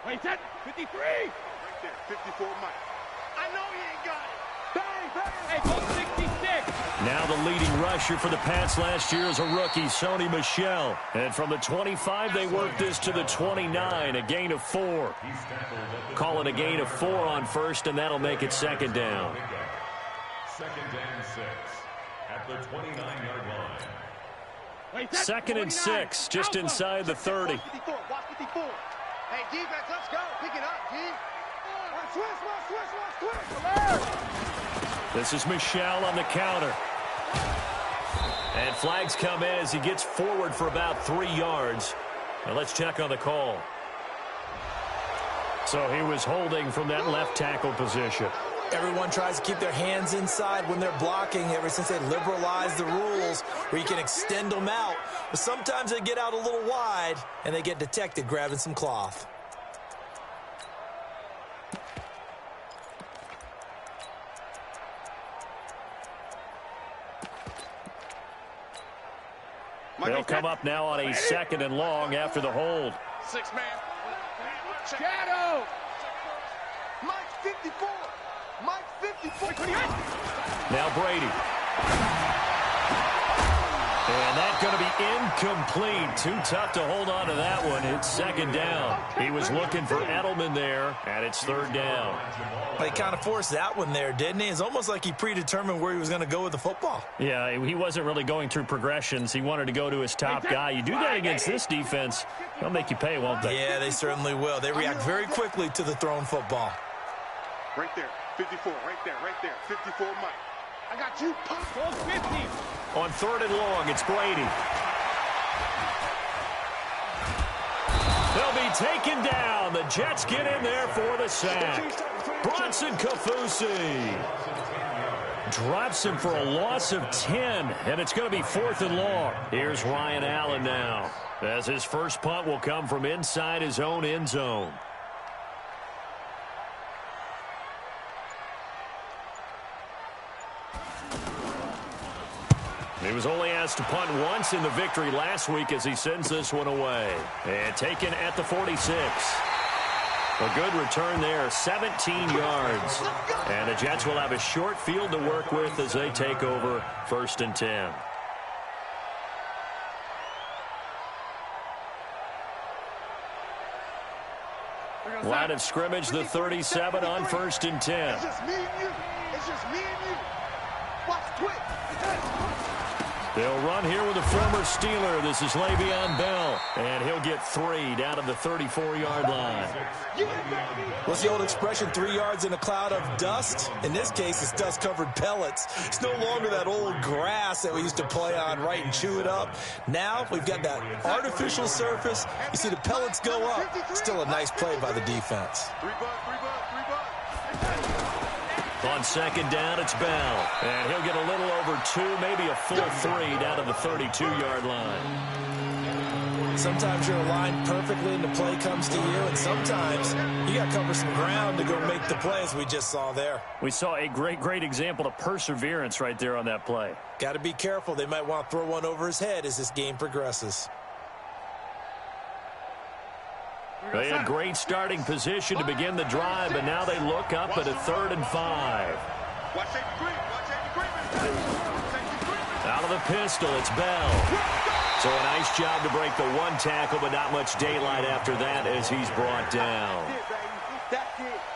Wait, set. 53. Right there, 54 Mike. I know he ain't got it. Bang, bang. Hey, go 66. Now the leading rusher for the Pats last year is a rookie, Sony Michel. And from the 25, they work this to the 29, a gain of 4. Call it a gain of 4 on first, and that'll make it second down. Second and 6 at the 29-yard line. Wait, set. Second and 6, just inside the 30. Watch 54. Hey, defense, let's go. Pick it up, G. This is Michel on the counter. And flags come in as he gets forward for about 3 yards. Now let's check on the call. So he was holding from that left tackle position. Everyone tries to keep their hands inside when they're blocking ever since they liberalized the rules where you can extend them out. But sometimes they get out a little wide and they get detected grabbing some cloth. They'll come up now on a second and long after the hold. 6-man. Shadow. Mike 54. Mike 54. Now Brady. And that's going to be incomplete. Too tough to hold on to that one. It's second down. He was looking for Edelman there, and it's third down. He kind of forced that one there, didn't he? It's almost like he predetermined where he was going to go with the football. Yeah, he wasn't really going through progressions. He wanted to go to his top guy. You do that against this defense, they'll make you pay, won't they? Yeah, they certainly will. They react very quickly to the thrown football. Right there, 54, right there, 54 Mike. I got you, pop. 50. On third and long, it's Brady. They'll be taken down. The Jets get in there for the sack. Bronson Kafusi drops him for a loss of 10, and it's going to be fourth and long. Here's Ryan Allen now, as his first punt will come from inside his own end zone. He was only asked to punt once in the victory last week as he sends this one away. And taken at the 46. A good return there, 17 yards. And the Jets will have a short field to work with as they take over first and 10. Line of scrimmage, the 37 on first and 10. It's just me and you. It's just me and you. Watch quick. They'll run here with a former Steeler. This is Le'Veon Bell. And he'll get 3 down to the 34-yard line. What's the old expression, 3 yards in a cloud of dust? In this case, it's dust-covered pellets. It's no longer that old grass that we used to play on, right, and chew it up. Now we've got that artificial surface. You see the pellets go up. Still a nice play by the defense. 3 bucks. On second down, it's Bell. And he'll get a little over 2, maybe a full 3 down to the 32-yard line. Sometimes you're aligned perfectly and the play comes to you, and sometimes you got to cover some ground to go make the play, as we just saw there. We saw a great example of perseverance right there on that play. Got to be careful. They might want to throw one over his head as this game progresses. They had great starting position to begin the drive, but now they look up at a 3rd and 5. Out of the pistol, it's Bell. So a nice job to break the one tackle, but not much daylight after that as he's brought down.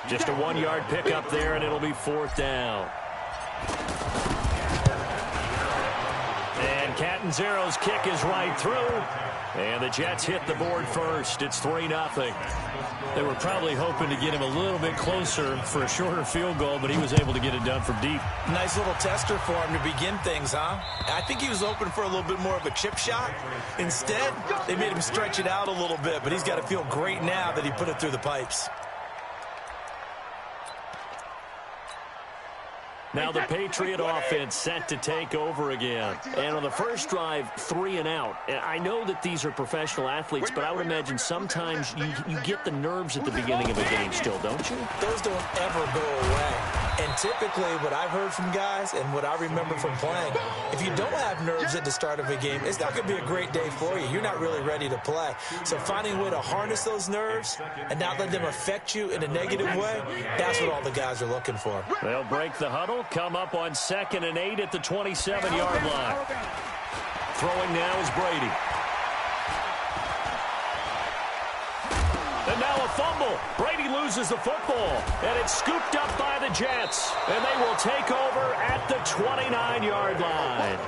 Just a 1-yard pickup there, and it'll be 4th down. And Catanzaro's kick is right through. And the Jets hit the board first. It's 3-0. They were probably hoping to get him a little bit closer for a shorter field goal, but he was able to get it done from deep. Nice little tester for him to begin things, huh? I think he was open for a little bit more of a chip shot. Instead, they made him stretch it out a little bit, but he's got to feel great now that he put it through the pipes. Now the Patriot offense set to take over again. And on the first drive, 3 and out. I know that these are professional athletes, but I would imagine sometimes you get the nerves at the beginning of a game still, don't you? Those don't ever go away. And typically what I've heard from guys and what I remember from playing, if you don't have nerves at the start of a game, it's not going to be a great day for you. You're not really ready to play. So finding a way to harness those nerves and not let them affect you in a negative way, that's what all the guys are looking for. They'll break the huddle, come up on 2nd and 8 at the 27-yard line. Throwing now is Brady. And now a fumble. Brady loses the football, and it's scooped up by the Jets. And they will take over at the 29-yard line.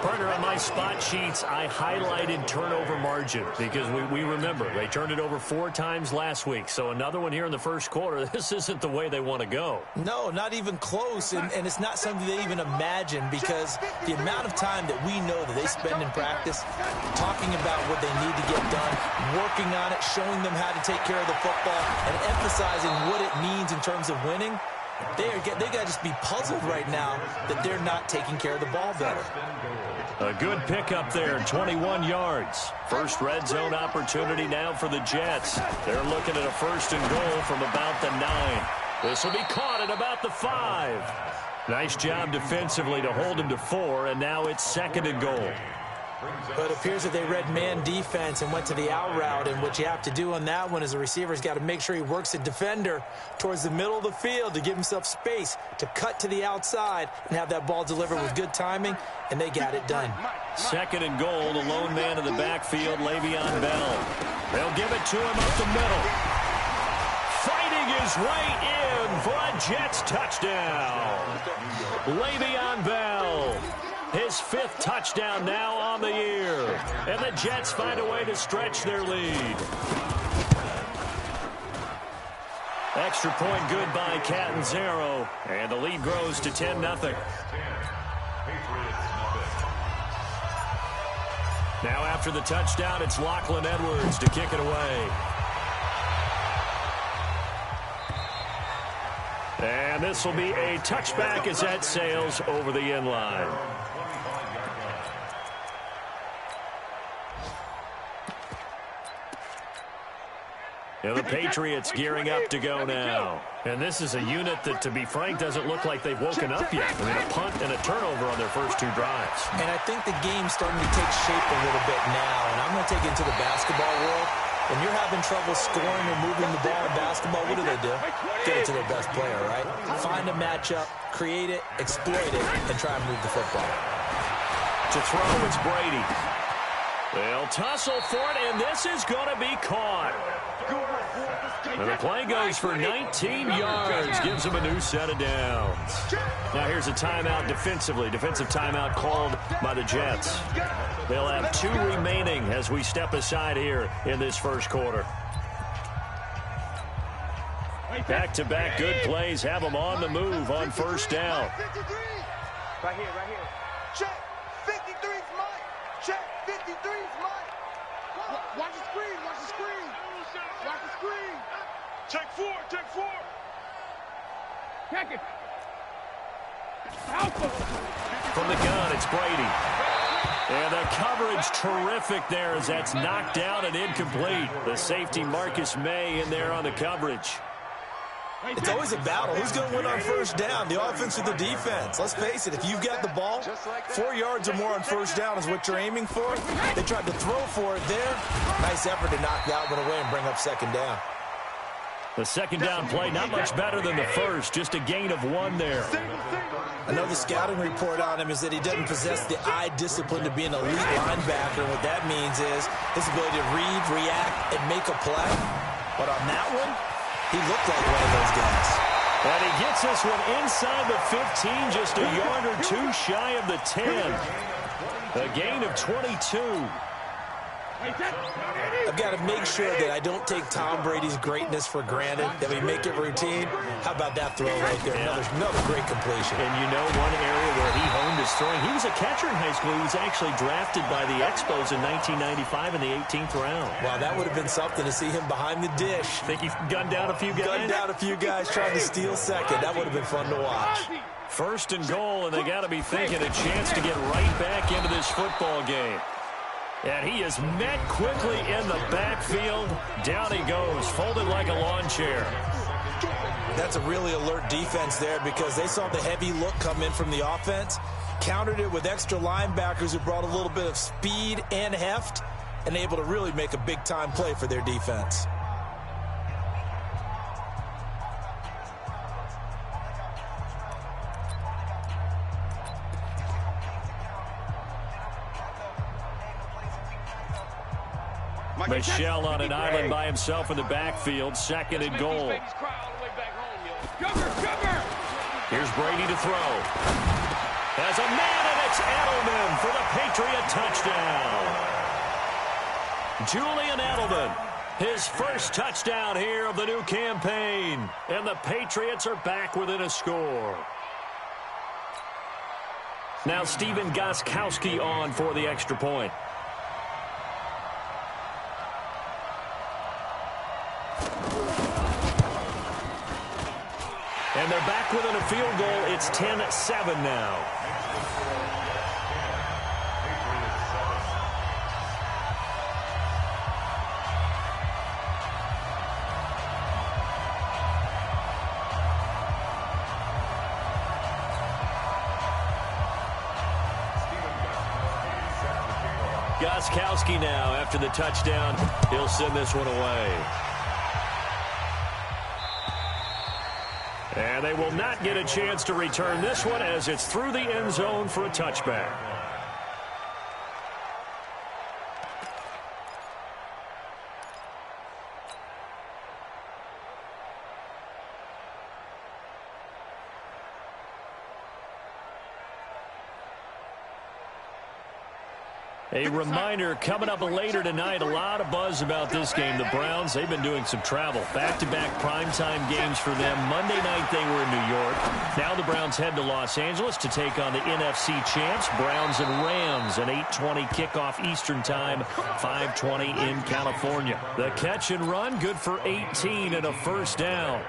Partner, on my spot sheets, I highlighted turnover margin because we remember they turned it over 4 times last week. So another one here in the first quarter. This isn't the way they want to go. No, not even close, and it's not something they even imagine because the amount of time that we know that they spend in practice talking about what they need to get done, working on it, showing them how to take care of the football, and emphasizing what it means in terms of winning. They got to just be puzzled right now that they're not taking care of the ball better. A good pickup there, 21 yards. First red zone opportunity now for the Jets. They're looking at a 1st and goal from about the 9. This will be caught at about the 5. Nice job defensively to hold him to 4, and now it's 2nd and goal. But it appears that they read man defense and went to the out route, and what you have to do on that one is the receiver's got to make sure he works the defender towards the middle of the field to give himself space to cut to the outside and have that ball delivered with good timing, and they got it done. 2nd and goal, the lone man in the backfield, Le'Veon Bell. They'll give it to him up the middle. Fighting his way in for a Jets touchdown. Le'Veon Bell. His 5th touchdown now on the year. And the Jets find a way to stretch their lead. Extra point good by Catanzaro. And the lead grows to 10-0. Now after the touchdown, it's Lachlan Edwards to kick it away. And this will be a touchback as that sails over the end line. And the Patriots gearing up to go now. And this is a unit that, to be frank, doesn't look like they've woken up yet. I mean, a punt and a turnover on their first 2 drives. And I think the game's starting to take shape a little bit now. And I'm going to take it into the basketball world. When you're having trouble scoring or moving the ball in basketball, what do? Get it to their best player, right? Find a matchup, create it, exploit it, and try and move the football. To throw, it's Brady. They'll tussle for it, and this is going to be caught. And the play goes for 19 yards, gives them a new set of downs. Now here's a timeout defensively. Defensive timeout called by the Jets. They'll have 2 remaining as we step aside here in this first quarter. Back-to-back good plays have them on the move on first down. Right here. Check. 53's mine. Check. 53's mine. Watch the screen. Watch the screen. Take 4. Check it. From the gun, it's Brady. And the coverage terrific there as that's knocked down and incomplete. The safety Marcus May in there on the coverage. It's always a battle. Who's going to win on first down, the offense or the defense? Let's face it, if you've got the ball, 4 yards or more on first down is what you're aiming for. They tried to throw for it there. Nice effort to knock that one away and bring up 2nd down. The 2nd down play, not much better than the first, just a gain of 1 there. Another scouting report on him is that he doesn't possess the eye discipline to be an elite linebacker. And what that means is his ability to read, react, and make a play. But on that one, he looked like one of those guys. And he gets this one inside the 15, just a yard or 2 shy of the 10. A gain of 22. I've got to make sure that I don't take Tom Brady's greatness for granted, that we make it routine. How about that throw right there? Another great completion. And you know one area where he honed his throwing, he was a catcher in high school. He was actually drafted by the Expos in 1995 in the 18th round. Wow, that would have been something to see him behind the dish. Think he gunned down a few guys? Gunned down a few guys trying to steal 2nd. That would have been fun to watch. 1st and goal, and they got to be thinking a chance to get right back into this football game. And he is met quickly in the backfield. Down he goes, folded like a lawn chair. That's a really alert defense there because they saw the heavy look come in from the offense, countered it with extra linebackers who brought a little bit of speed and heft, and able to really make a big-time play for their defense. Michelle on an island by himself in the backfield, second and goal. Here's Brady to throw. Has a man, and it's Edelman for the Patriot touchdown. Julian Edelman, his first touchdown here of the new campaign. And the Patriots are back within a score. Now Steven Gostkowski on for the extra point. And they're back within a field goal. It's 10-7 now. Gostkowski now after the touchdown. He'll send this one away. And they will not get a chance to return this one as it's through the end zone for a touchback. A reminder, coming up later tonight, a lot of buzz about this game. The Browns, they've been doing some travel. Back-to-back primetime games for them. Monday night they were in New York. Now the Browns head to Los Angeles to take on the NFC champs, Browns and Rams. An 8:20 kickoff Eastern time, 5:20 in California. The catch and run, good for 18 and a first down.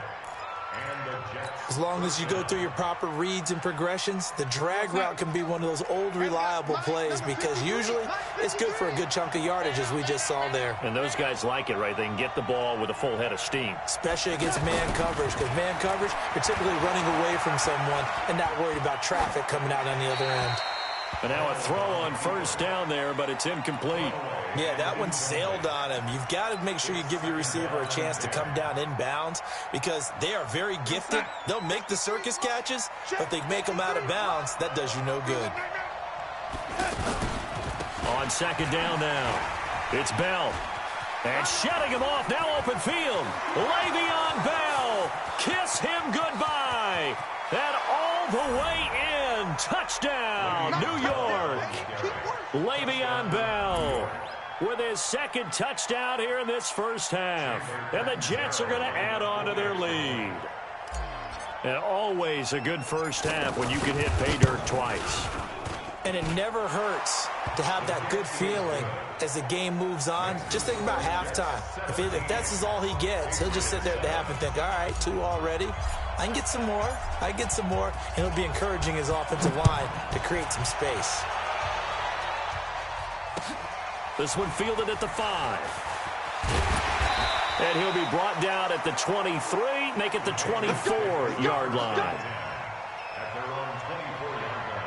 As long as you go through your proper reads and progressions, the drag route can be one of those old reliable plays because usually it's good for a good chunk of yardage, as we just saw there. And those guys like it, right? They can get the ball with a full head of steam. Especially against man coverage, because man coverage, you're typically running away from someone and not worried about traffic coming out on the other end. And now a throw on first down there, but it's incomplete. Yeah, that one sailed on him. You've got to make sure you give your receiver a chance to come down inbounds because they are very gifted. They'll make the circus catches, but if they make them out of bounds, that does you no good. On second down now, it's Bell. And shutting him off, now open field. Le'Veon Bell, kiss him goodbye. And all the way in, touchdown, New York. Le'Veon Bell with his second touchdown here in this first half. And the Jets are going to add on to their lead. And always a good first half when you can hit pay dirt twice. And it never hurts to have that good feeling as the game moves on. Just think about halftime. If that's all he gets, he'll just sit there at the half and think, all right, 2 already. I can get some more. I get some more. And he'll be encouraging his offensive line to create some space. This one fielded at the 5. And he'll be brought down at the 23, make it the 24-yard line. At their own 24-yard line.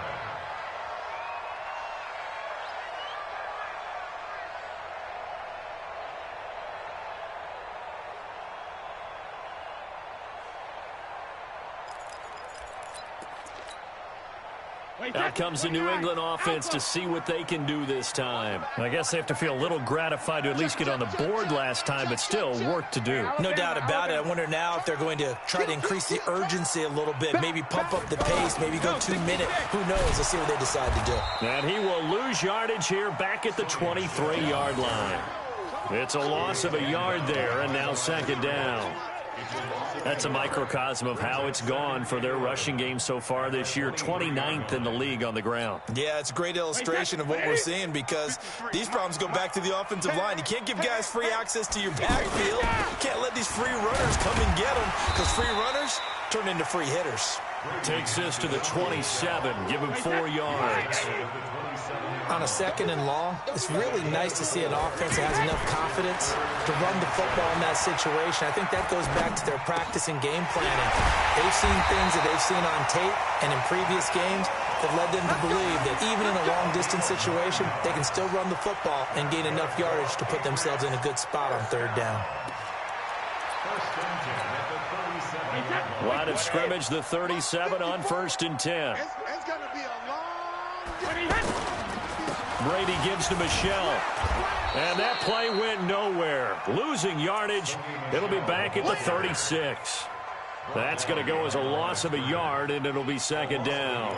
Out comes the New England offense to see what they can do this time. I guess they have to feel a little gratified to at least get on the board last time, but still work to do. No doubt about it. I wonder now if they're going to try to increase the urgency a little bit, maybe pump up the pace, maybe go 2-minute. Who knows? Let's see what they decide to do. And he will lose yardage here back at the 23-yard line. It's a loss of a yard there, and now second down. That's a microcosm of how it's gone for their rushing game so far this year. 29th in the league on the ground. Yeah, it's a great illustration of what we're seeing because these problems go back to the offensive line. You can't give guys free access to your backfield. You can't let these free runners come and get them because free runners turn into free hitters. Takes this to the 27. Give him 4 yards. On a 2nd and long, it's really nice to see an offense that has enough confidence to run the football in that situation. I think that goes back to their practice and game planning. They've seen things that they've seen on tape and in previous games that led them to believe that even in a long-distance situation, they can still run the football and gain enough yardage to put themselves in a good spot on 3rd down. Line of scrimmage, the 37 on 1st and 10. It's going to be a long Brady gives to Michelle. And that play went nowhere. Losing yardage. It'll be back at the 36. That's going to go as a loss of a yard, and it'll be 2nd down.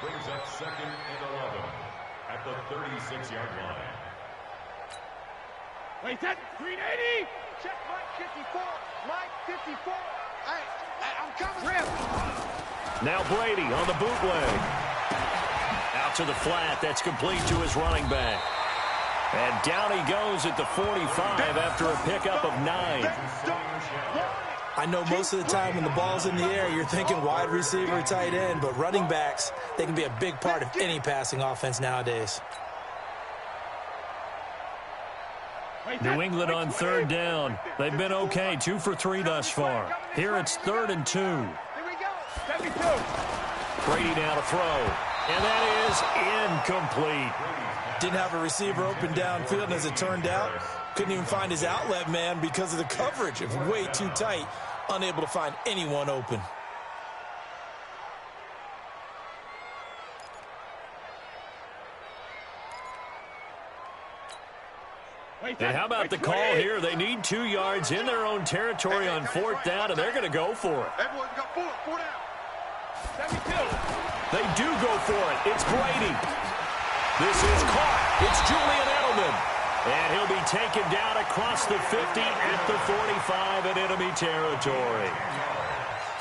Brings up 2nd and 11 at the 36-yard line. Wait, that 380. Check Mike 54. Mike 54. Hey, I'm coming. Rip. Now Brady on the bootleg. Out to the flat. That's complete to his running back. And down he goes at the 45 after a pickup of 9. I know most of the time when the ball's in the air, you're thinking wide receiver, tight end, but running backs, they can be a big part of any passing offense nowadays. New England on 3rd down. They've been okay, 2 for 3 thus far. Here it's 3rd and 2. Here we go. 72. Brady now to throw. And that is incomplete. Didn't have a receiver open downfield, and as it turned out, couldn't even find his outlet man because of the coverage. It was way too tight, unable to find anyone open. And how about the call here? They need 2 yards in their own territory on 4th down, and they're going to go for it. Everyone's got 4 down. 72. They do go for it. It's Brady. This is caught. It's Julian Edelman. And he'll be taken down across the 50 at the 45 in enemy territory.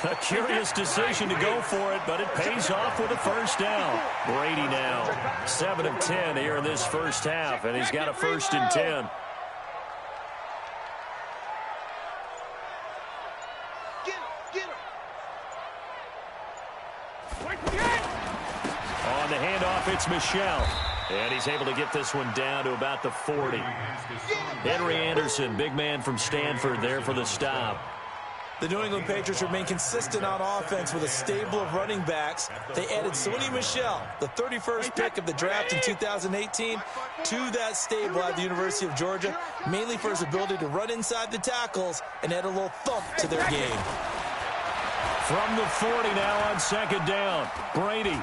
A curious decision to go for it, but it pays off with a 1st down. Brady now 7 of 10 here in this 1st half, and he's got a 1st and 10. Get him. On the handoff, it's Michelle. And he's able to get this one down to about the 40. Henry Anderson, big man from Stanford, there for the stop. The New England Patriots remain consistent on offense with a stable of running backs. They added Sony Michel, the 31st pick of the draft in 2018, to that stable at the University of Georgia, mainly for his ability to run inside the tackles and add a little thump to their game. From the 40 now on 2nd down, Brady.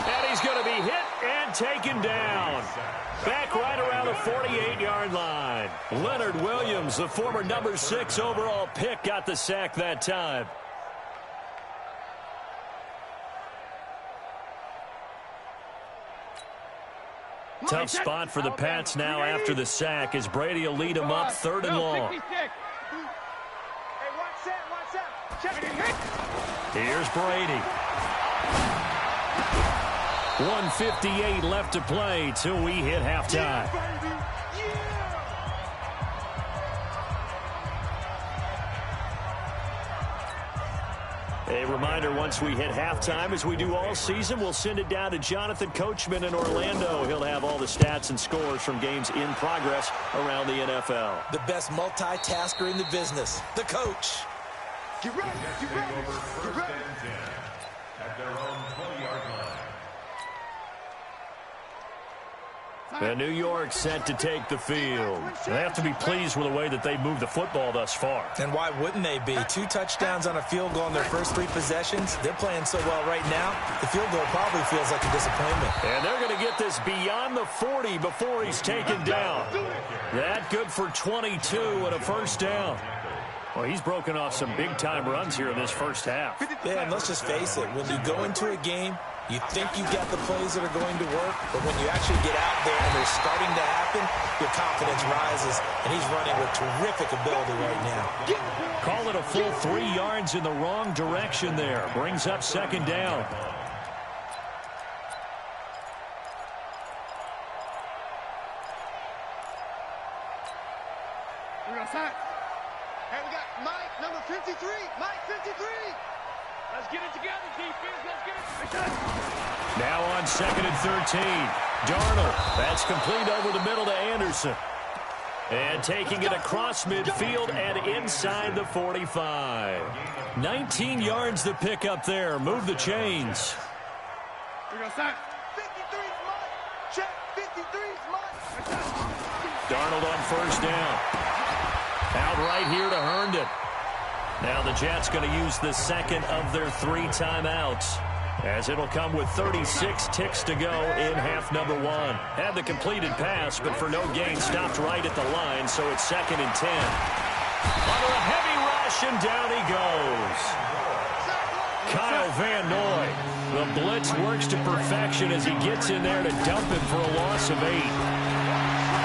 And he's going to be hit and taken down. Back right around the 48-yard line. Leonard Williams, the former number 6 overall pick, got the sack that time. Tough spot for the Pats now after the sack as Brady will lead them up 3rd and long. Hey, watch that. Check it. Here's Brady. 1:58 left to play till we hit halftime. A reminder, once we hit halftime, as we do all season, we'll send it down to Jonathan Coachman in Orlando. He'll have all the stats and scores from games in progress around the NFL. The best multitasker in the business, the coach. Get ready. Take over 1st and 10 at their own 20-yard line. And New York set to take the field. They have to be pleased with the way that they moved the football thus far. And why wouldn't they be? 2 touchdowns on a field goal in their first 3 possessions. They're playing so well right now, the field goal probably feels like a disappointment. And they're going to get this beyond the 40 before he's taken down. That good for 22 and a 1st down. Well, he's broken off some big-time runs here in this 1st half. Yeah, and let's just face it. When you go into a game, you think you got the plays that are going to work, but when you actually get out there and they're starting to happen, your confidence rises, and he's running with terrific ability right now. Call it a full 3 yards in the wrong direction there. Brings up 2nd down. Hey, we got Mike, number 53. Mike 53. Let's get it together, defense. Let's get it. Now on 2nd and 13. Darnold. That's complete over the middle to Anderson. And taking it across midfield and inside the 45. 19 yards to pick up there. Move the chains. We're going to start. 53's mine. Check. 53's mine. Darnold on first down. Out right here to Herndon. Now the Jets going to use the second of their 3 timeouts, as it'll come with 36 ticks to go in half number 1. Had the completed pass, but for no gain, stopped right at the line, so it's 2nd and 10. Under a heavy rush, and down he goes. Kyle Van Noy. The blitz works to perfection as he gets in there to dump him for a loss of 8.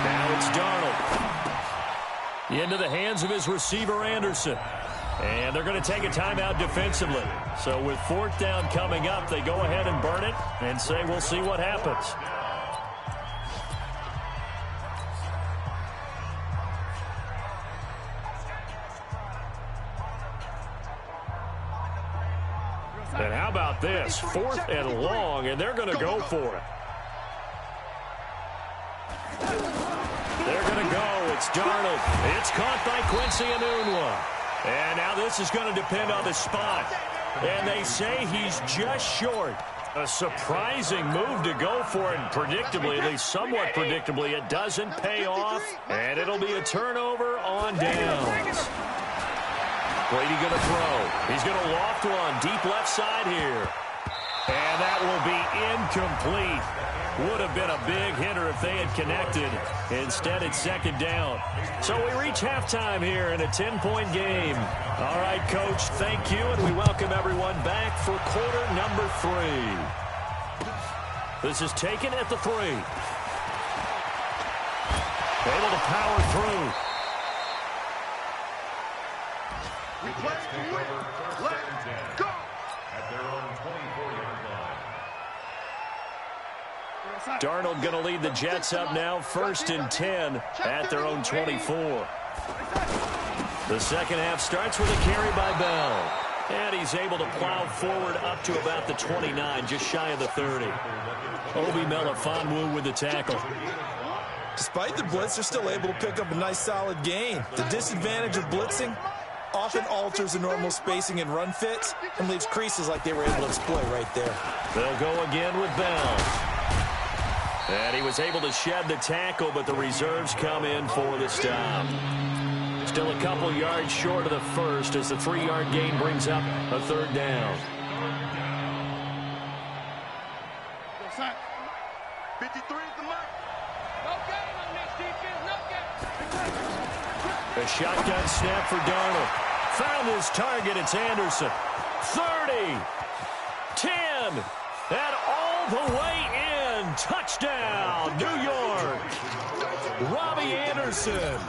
Now it's Darnold. Into the hands of his receiver, Anderson. And they're going to take a timeout defensively. So with 4th down coming up, they go ahead and burn it and say we'll see what happens. And how about this? 4th and long, and they're going to go for it. They're going to go. It's Darnold. It's caught by Quincy Enunwa. And now this is going to depend on the spot. And they say he's just short. A surprising move to go for it. And predictably, at least somewhat predictably, it doesn't pay off. And it'll be a turnover on downs. Brady going to throw. He's going to loft one deep left side here. And that will be incomplete. Would have been a big hitter if they had connected. Instead, it's 2nd down. So we reach halftime here in a 10-point game. All right, Coach, thank you, and we welcome everyone back for quarter number 3. This is taken at the 3. Able to power through. We play to win. Let's go. At their own 24-yard line. Darnold going to lead the Jets up now, 1st and 10 at their own 24. The second half starts with a carry by Bell. And he's able to plow forward up to about the 29, just shy of the 30. Obi Melifonwu with the tackle. Despite the blitz, they're still able to pick up a nice solid gain. The disadvantage of blitzing often alters the normal spacing and run fits and leaves creases like they were able to exploit right there. They'll go again with Bell. And he was able to shed the tackle, but the reserves come in for the stop. Still a couple yards short of the first as the 3-yard gain brings up a 3rd down. 53 is the mark. No game on this defense. No game. A shotgun snap for Darnold. Found his target. It's Anderson. 30. 10. And all the way in. Touchdown, New York. Robbie Anderson.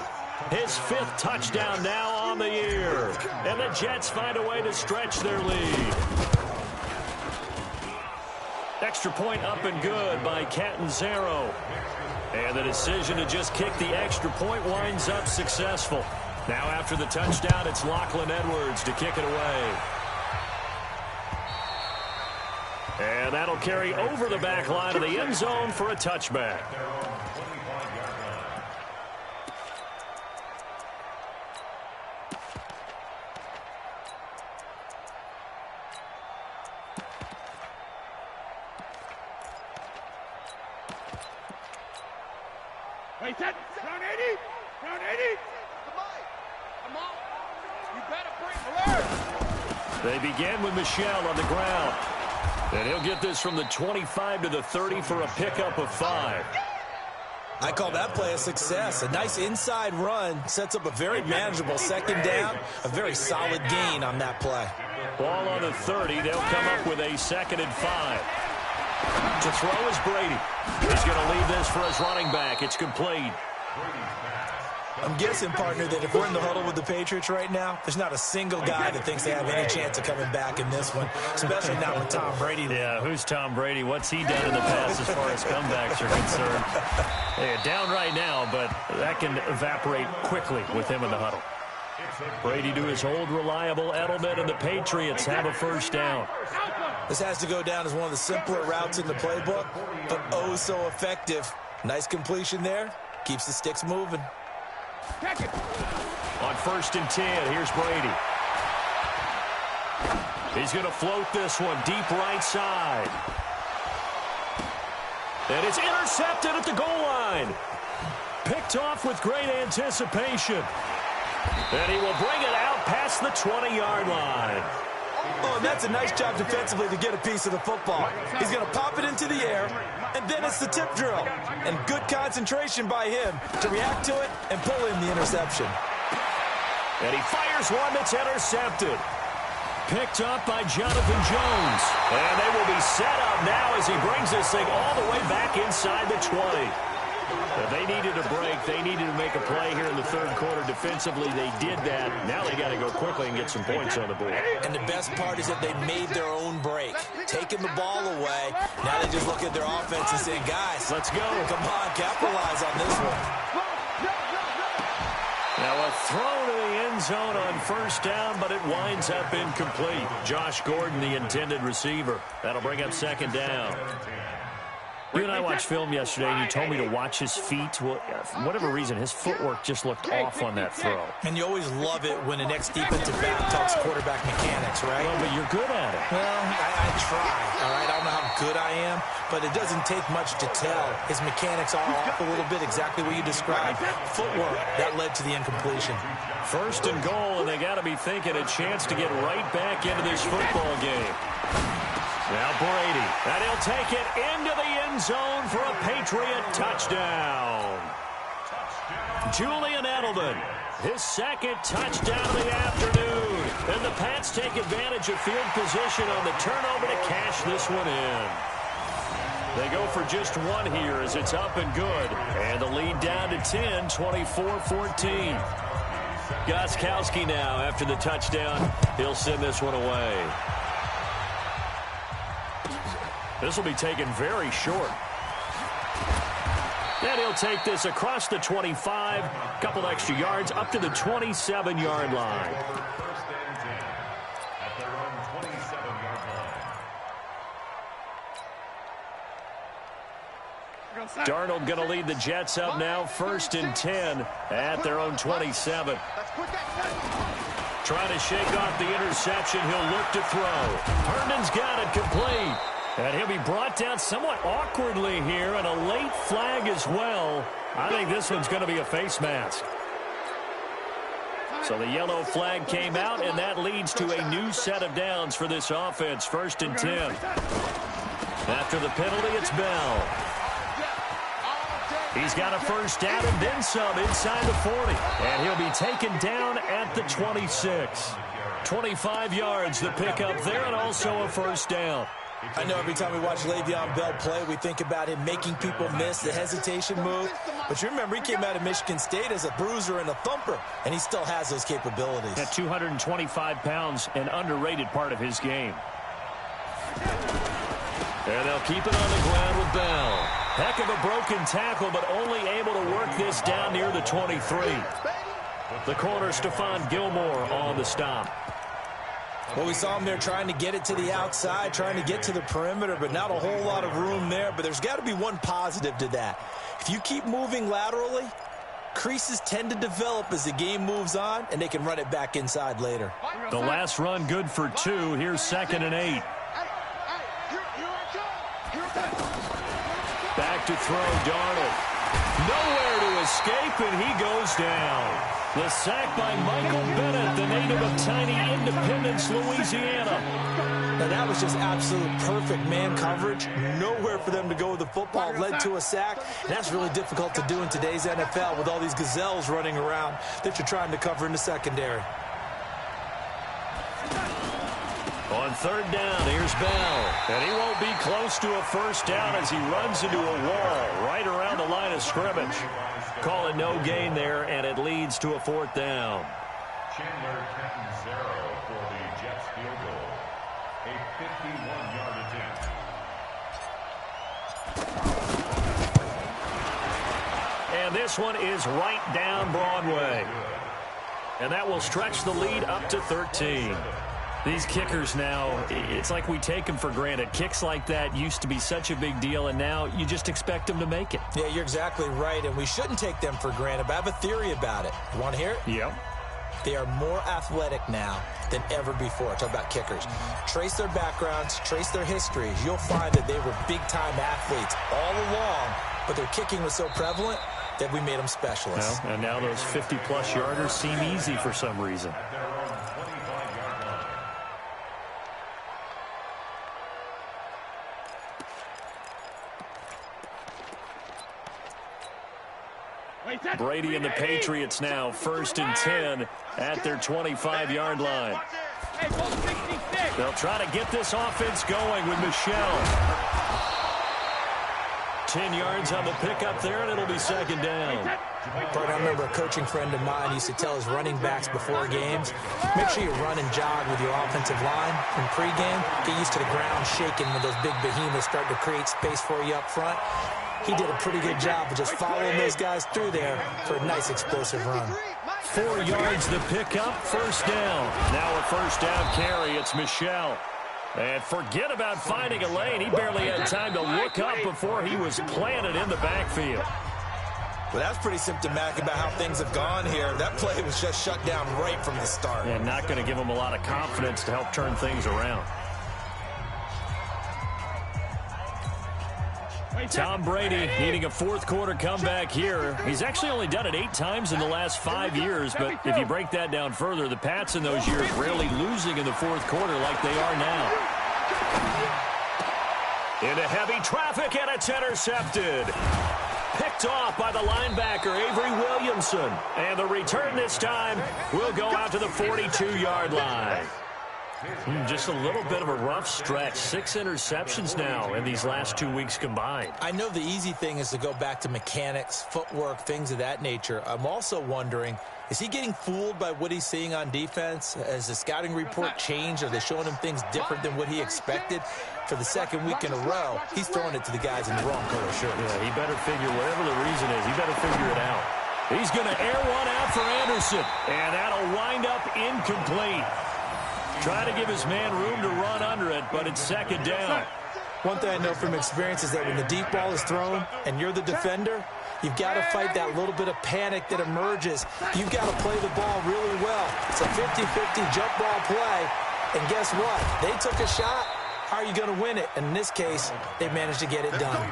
His 5th touchdown now on the year. And the Jets find a way to stretch their lead. Extra point up and good by Catanzaro. And the decision to just kick the extra point winds up successful. Now after the touchdown, it's Lachlan Edwards to kick it away. And that'll carry over the back line of the end zone for a touchback. Wait, set. Down 80. Down 80. Come on. You better bring alert. They begin with Michel on the ground. And he'll get this from the 25 to the 30 for a pickup of 5. I call that play a success. A nice inside run sets up a very manageable 2nd down. A very solid gain on that play. Ball on the 30. They'll come up with a 2nd and 5. To throw is Brady. He's going to leave this for his running back. It's complete. I'm guessing, partner, that if we're in the huddle with the Patriots right now, there's not a single guy that thinks they have any chance of coming back in this one, especially not with Tom Brady. Yeah, who's Tom Brady? What's he done in the past as far as comebacks are concerned? Yeah, down right now, but that can evaporate quickly with him in the huddle. Brady to his old reliable Edelman, and the Patriots have a first down. This has to go down as one of the simpler routes in the playbook, but oh so effective. Nice completion there. Keeps the sticks moving. On 1st and 10, here's Brady. He's going to float this one deep right side. And it's intercepted at the goal line. Picked off with great anticipation. And he will bring it out past the 20-yard line. Oh, and that's a nice job defensively to get a piece of the football. He's going to pop it into the air, and then it's the tip drill. And good concentration by him to react to it and pull in the interception. And he fires one that's intercepted. Picked up by Jonathan Jones. And they will be set up now as he brings this thing all the way back inside the 20. If they needed a break, they needed to make a play here in the third quarter defensively. They did that. Now they got to go quickly and get some points on the board. And the best part is that they made their own break, taking the ball away. Now they just look at their offense and say, guys, let's go. Come on, capitalize on this one. Now a throw to the end zone on 1st down, but it winds up incomplete. Josh Gordon, the intended receiver. That'll bring up 2nd down. You and I watched film yesterday, and you told me to watch his feet. Well, for whatever reason, his footwork just looked off on that throw. And you always love it when an ex-defensive back talks quarterback mechanics, right? Well, but you're good at it. Well, I try, all right? I don't know how good I am, but it doesn't take much to tell. His mechanics are off a little bit, exactly what you described. Footwork, that led to the incompletion. 1st and goal, and they got to be thinking a chance to get right back into this football game. Now Brady, and he'll take it into the end zone for a Patriot touchdown. Julian Edelman, his 2nd touchdown of the afternoon. And the Pats take advantage of field position on the turnover to cash this one in. They go for just one here as it's up and good. And the lead down to 10, 24-14. Gostkowski now after the touchdown. He'll send this one away. This will be taken very short. And he'll take this across the 25, a couple extra yards, up to the 27-yard line. Darnold going to lead the Jets up now, 1st and 10 at their own 27. Trying to shake off the interception. He'll look to throw. Herndon's got it complete. And he'll be brought down somewhat awkwardly here, and a late flag as well. I think this one's going to be a face mask. So the yellow flag came out, and that leads to a new set of downs for this offense, 1st and 10. After the penalty, it's Bell. He's got a first down and then some inside the 40. And he'll be taken down at the 26. 25 yards the pickup there, and also a first down. I know every time we watch Le'Veon Bell play, we think about him making people miss the hesitation move. But you remember, he came out of Michigan State as a bruiser and a thumper, and he still has those capabilities. At 225 pounds, an underrated part of his game. And they'll keep it on the ground with Bell. Heck of a broken tackle, but only able to work this down near the 23. The corner, Stephon Gilmore, on the stop. Well, we saw him there trying to get it to the outside, trying to get to the perimeter, but not a whole lot of room there. But there's got to be one positive to that. If you keep moving laterally, creases tend to develop as the game moves on, and they can run it back inside later. The last run good for 2. Here's 2nd and 8. Back to throw, Darnold. Nowhere to escape, and he goes down. The sack by Michael Bennett, the native of tiny Independence, Louisiana. Now, that was just absolute perfect man coverage. Nowhere for them to go with the football. Led to a sack. And that's really difficult to do in today's NFL with all these gazelles running around that you're trying to cover in the secondary. On 3rd down, here's Bell. And he won't be close to a first down as he runs into a wall right around the line of scrimmage. Call it no gain there, and it leads to a 4th down. Chandler Catanzaro for the Jets field goal. A 51-yard attempt. And this one is right down Broadway. And that will stretch the lead up to 13. These kickers now, it's like we take them for granted. Kicks like that used to be such a big deal, and now you just expect them to make it. Yeah, you're exactly right, and we shouldn't take them for granted, but I have a theory about it. You want to hear it? Yep. They are more athletic now than ever before. Talk about kickers. Trace their backgrounds, trace their histories. You'll find that they were big-time athletes all along, but their kicking was so prevalent that we made them specialists. Well, and now those 50-plus yarders seem easy for some reason. Brady and the Patriots now 1st and 10 at their 25-yard line. They'll try to get this offense going with Michelle. 10 yards on the pickup there, and it'll be 2nd down. But I remember a coaching friend of mine used to tell his running backs before games, make sure you run and jog with your offensive line in pregame. Get used to the ground shaking when those big behemoths start to create space for you up front. He did a pretty good job of just following those guys through there for a nice explosive run. 4 yards the pickup, 1st down. Now a 1st down carry, it's Michelle. And forget about finding a lane. He barely had time to look up before he was planted in the backfield. Well, that's pretty symptomatic about how things have gone here. That play was just shut down right from the start. And not going to give him a lot of confidence to help turn things around. Tom Brady needing a 4th quarter comeback here. He's actually only done it 8 times in the last 5 years, but if you break that down further, the Pats in those years rarely losing in the 4th quarter like they are now. Into heavy traffic, and it's intercepted. Picked off by the linebacker, Avery Williamson. And the return this time will go out to the 42-yard line. Just a little bit of a rough stretch. 6 interceptions now in these last 2 weeks combined. I know the easy thing is to go back to mechanics, footwork, things of that nature. I'm also wondering, is he getting fooled by what he's seeing on defense? Has the scouting report changed? Are they showing him things different than what he expected? For the 2nd week in a row, he's throwing it to the guys in the wrong color shirt. Yeah, he better figure, whatever the reason is, he better figure it out. He's going to air one out for Anderson, and that'll wind up incomplete. Trying to give his man room to run under it, but it's 2nd down. One thing I know from experience is that when the deep ball is thrown and you're the defender, you've got to fight that little bit of panic that emerges. You've got to play the ball really well. It's a 50-50 jump ball play, and guess what? They took a shot. How are you going to win it? And in this case, they managed to get it done.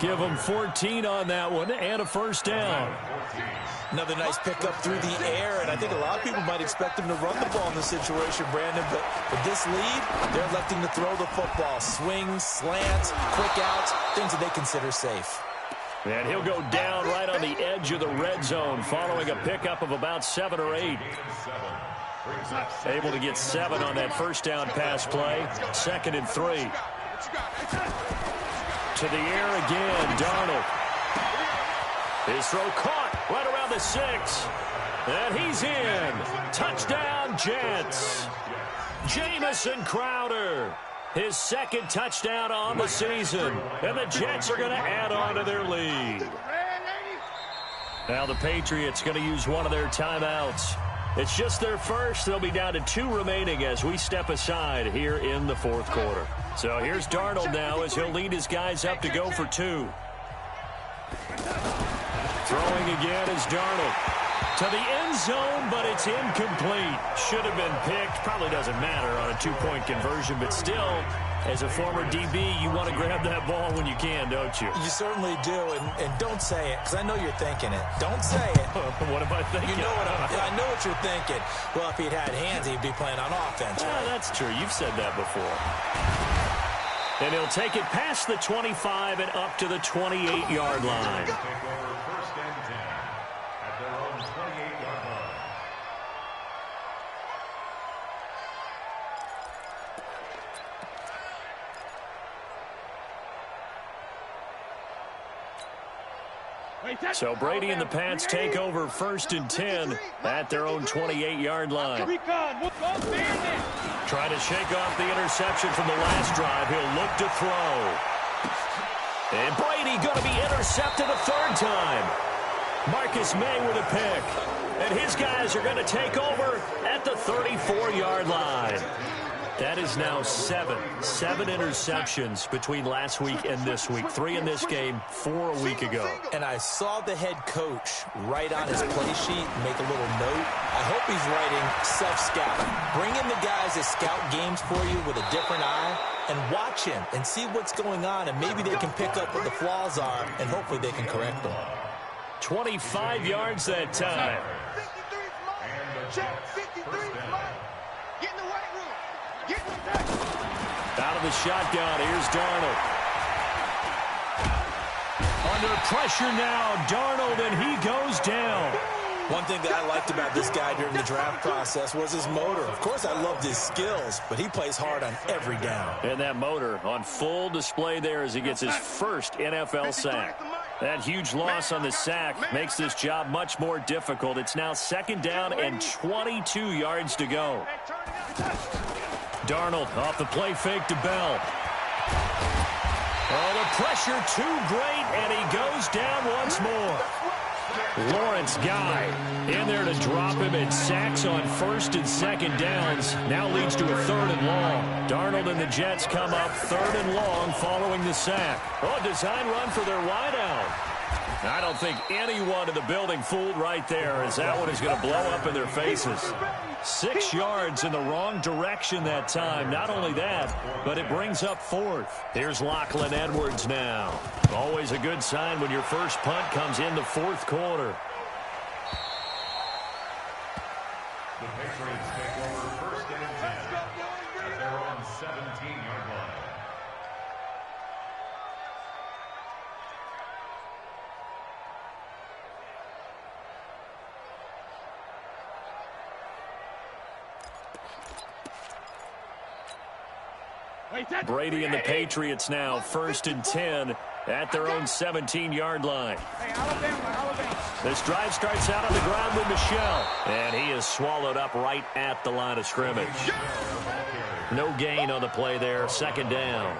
Give them 14 on that one and a 1st down. Another nice pickup through the air, and I think a lot of people might expect him to run the ball in this situation, Brandon, but with this lead, they're electing to throw the football. Swings, slants, quick outs, things that they consider safe. And he'll go down right on the edge of the red zone following a pickup of about 7 or 8. Able to get 7 on that 1st down pass play. 2nd and 3. To the air again, Darnold. His throw caught right around the 6. And he's in. Touchdown, Jets. Jamison Crowder. His 2nd touchdown on the season. And the Jets are going to add on to their lead. Now the Patriots going to use one of their timeouts. It's just their first. They'll be down to 2 remaining as we step aside here in the 4th quarter. So here's Darnold now as he'll lead his guys up to go for 2. Throwing again is Darnold. To the end zone, but it's incomplete. Should have been picked. Probably doesn't matter on a 2-point conversion, but still, as a former DB, you want to grab that ball when you can, don't you? You certainly do, and don't say it, because I know you're thinking it. Don't say it. What am I thinking? You know what I know what you're thinking. Well, if he'd had hands, he'd be playing on offense, right? That's true. You've said that before. And he'll take it past the 25 and up to the 28-yard line. So Brady and the Pats take over 1st and 10 at their own 28-yard line. Trying to shake off the interception from the last drive. He'll look to throw. And Brady going to be intercepted a 3rd time. Marcus May with a pick. And his guys are going to take over at the 34-yard line. That is now seven interceptions between last week and this week. 3 in this game, 4 a week ago. And I saw the head coach write on his play sheet, make a little note. I hope he's writing self-scouting. Bring in the guys that scout games for you with a different eye and watch him and see what's going on, and maybe they can pick up what the flaws are, and hopefully they can correct them. 25 yards that time. 53's mine. Check 53's mine. Get in the weight room. Get in the Out of the shotgun, here's Darnold. Under pressure now, Darnold, and he goes down. One thing that I liked about this guy during the draft process was his motor. Of course, I loved his skills, but he plays hard on every down. And that motor on full display there as he gets his first NFL sack. That huge loss on the sack makes this job much more difficult. It's now 2nd down and 22 yards to go. Darnold off the play fake to Bell. Oh, the pressure too great, and he goes down once more. Lawrence Guy in there to drop him, and sacks on 1st and 2nd downs. Now leads to a 3rd and long. Darnold and the Jets come up 3rd and long following the sack. Oh, design run for their wideout. I don't think anyone in the building fooled right there, as that one is going to blow up in their faces. 6 yards in the wrong direction that time. Not only that, but it brings up 4th. Here's Lachlan Edwards now. Always a good sign when your first punt comes in the 4th quarter. The Patriots take over 1st and 10 at their own 17-yard line. Brady and the Patriots now 1st and 10 at their own 17-yard line. This drive starts out on the ground with Michel, and he is swallowed up right at the line of scrimmage. No gain on the play there, 2nd down.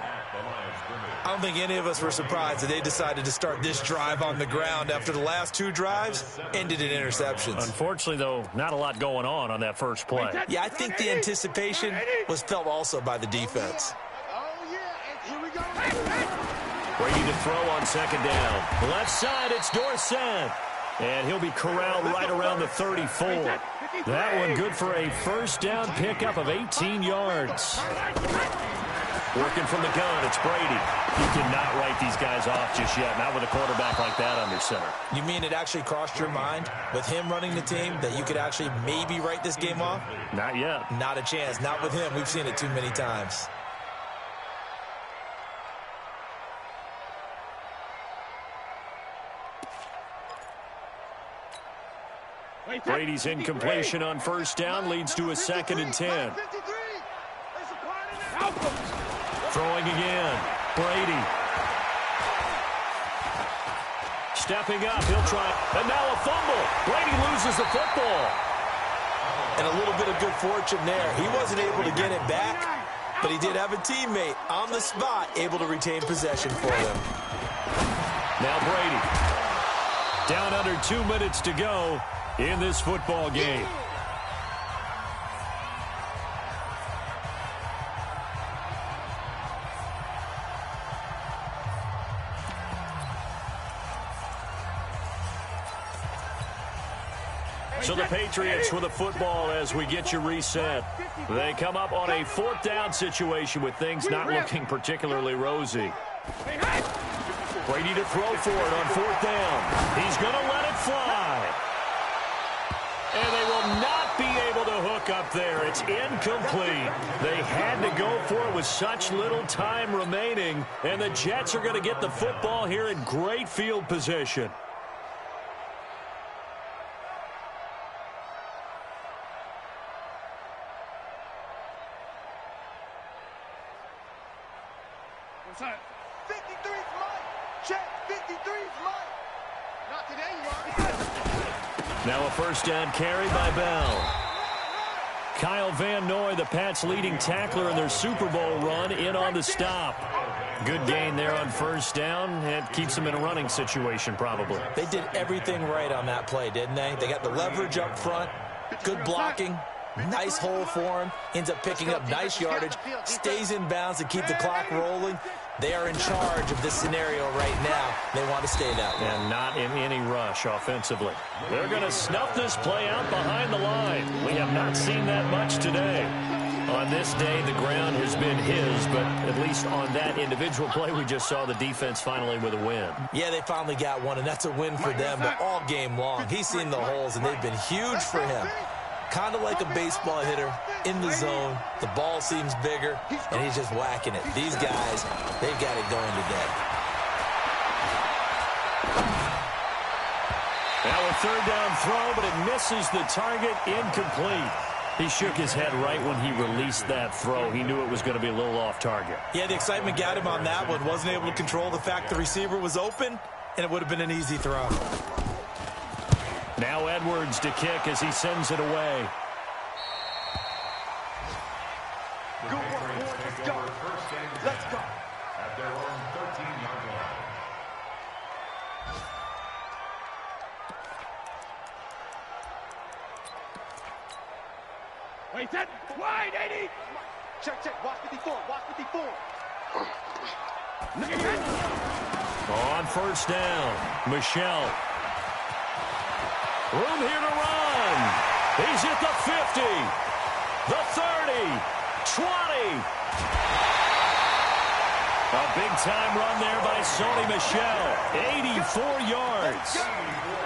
I don't think any of us were surprised that they decided to start this drive on the ground after the last 2 drives ended in interceptions. Unfortunately, though, not a lot going on that first play. Yeah, I think the anticipation was felt also by the defense. Brady to throw on 2nd down. Left side, it's Dorsett. And he'll be corralled right around the 34. That one good for a 1st down pickup of 18 yards. Working from the gun, it's Brady. You cannot write these guys off just yet, not with a quarterback like that under center. You mean it actually crossed your mind with him running the team that you could actually maybe write this game off? Not yet. Not a chance. Not with him. We've seen it too many times. Brady's incompletion on 1st down leads to a 2nd and 10. Throwing again. Brady. Stepping up. He'll try. And now a fumble. Brady loses the football. And a little bit of good fortune there. He wasn't able to get it back, but he did have a teammate on the spot able to retain possession for them. Now Brady. Down under 2 minutes to go in this football game. So the Patriots with the football as we get you reset. They come up on a 4th down situation with things not looking particularly rosy. Brady to throw for it on 4th down. He's going to let it fly. And they will not be able to hook up there. It's incomplete. They had to go for it with such little time remaining. And the Jets are going to get the football here in great field position. What's up? 53's mine. Check. 53's mine. Not today, you are. Now a 1st down carry by Bell. Kyle Van Noy, the Pats' leading tackler in their Super Bowl run, in on the stop. Good gain there on first down. It keeps them in a running situation probably. They did everything right on that play, didn't they? They got the leverage up front, good blocking, nice hole for him, ends up picking up nice yardage, stays in bounds to keep the clock rolling. They are in charge of this scenario right now. They want to stay that way. And not in any rush offensively. They're going to snuff this play out behind the line. We have not seen that much today. On this day, the ground has been his, but at least on that individual play, we just saw the defense finally with a win. Yeah, they finally got one, and that's a win for them, but all game long, he's seen the holes, and they've been huge for him. Kind of like a baseball hitter in the zone. The ball seems bigger, and he's just whacking it. These guys, they've got it going today. Now a third down throw, but it misses the target, incomplete. He shook his head right when he released that throw. He knew it was going to be a little off target. Yeah, the excitement got him on that one. Wasn't able to control the fact the receiver was open, and it would have been an easy throw. Now Edwards to kick as he sends it away. Good work, boys. Let's go. Let's go. At their own 13-yard line. Wait, that wide, 80. Check, check. Watch 54. Watch 54. On first down, Michelle. Room here to run. He's at the 50, the 30, 20. A big-time run there by Sony Michel. 84 yards.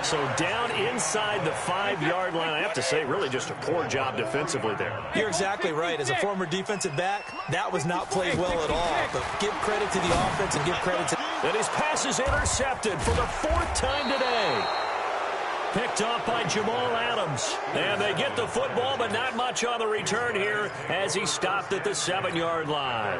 So down inside the 5-yard line. I have to say, really just a poor job defensively there. You're exactly right. As a former defensive back, that was not played well at all. But give credit to the offense and give credit to... And his pass is intercepted for the 4th time today. Picked off by Jamal Adams. And they get the football, but not much on the return here as he stopped at the 7-yard line.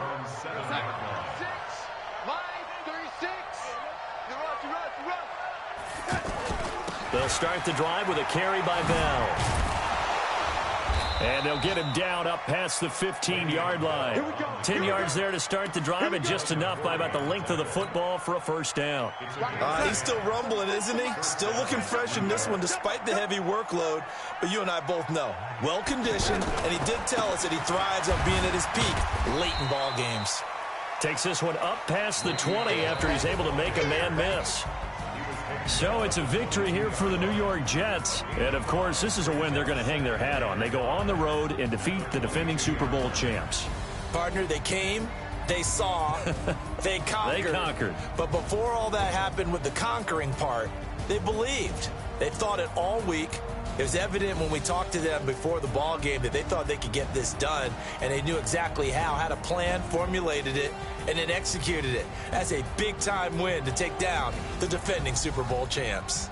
They'll start the drive with a carry by Bell. And they'll get him down up past the 15-yard line. 10 yards there to start the drive, and just enough by about the length of the football for a first down. He's still rumbling, isn't he? Still looking fresh in this one despite the heavy workload. But you and I both know, well-conditioned, and he did tell us that he thrives on being at his peak late in ball games. Takes this one up past the 20 after he's able to make a man miss. So it's a victory here for the New York Jets. And, of course, this is a win they're going to hang their hat on. They go on the road and defeat the defending Super Bowl champs. Partner, they came, they saw, they conquered. They conquered. But before all that happened with the conquering part, they believed. They thought it all week. It was evident when we talked to them before the ball game that they thought they could get this done, and they knew exactly how, had a plan, formulated it, and then executed it. That's a big-time win to take down the defending Super Bowl champs.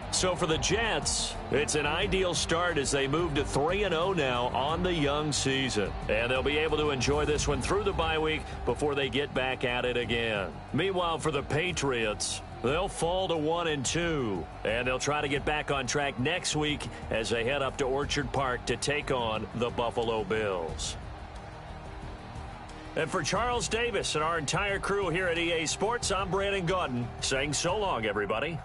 So for the Jets, it's an ideal start as they move to 3-0 now on the young season. And they'll be able to enjoy this one through the bye week before they get back at it again. Meanwhile, for the Patriots, they'll fall to 1-2. And they'll try to get back on track next week as they head up to Orchard Park to take on the Buffalo Bills. And for Charles Davis and our entire crew here at EA Sports, I'm Brandon Gaudin saying so long, everybody.